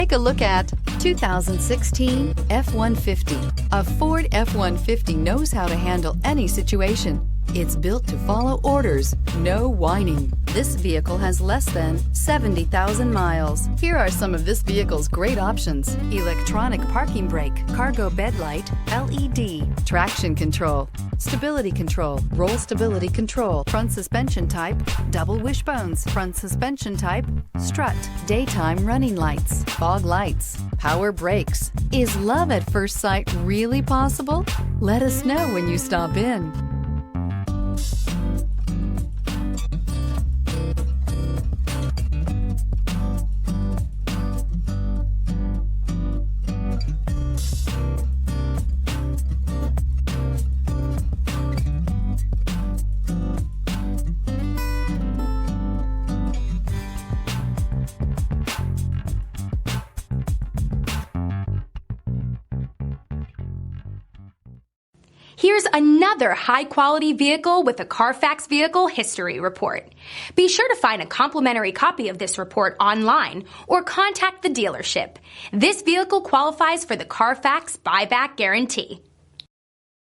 Take a look at 2016 F-150. A Ford F-150 knows how to handle any situation. It's built to follow orders, no whining. This vehicle has less than 70,000 miles. Here are some of this vehicle's great options: electronic parking brake, cargo bed light, LED, traction control, stability control, roll stability control, front suspension type, double wishbones, front suspension type, strut, daytime running lights, fog lights, power brakes. Is love at first sight really possible? Let us know when you stop in. Here's another high-quality vehicle with a Carfax Vehicle History Report. Be sure to find a complimentary copy of this report online or contact the dealership. This vehicle qualifies for the Carfax Buyback Guarantee.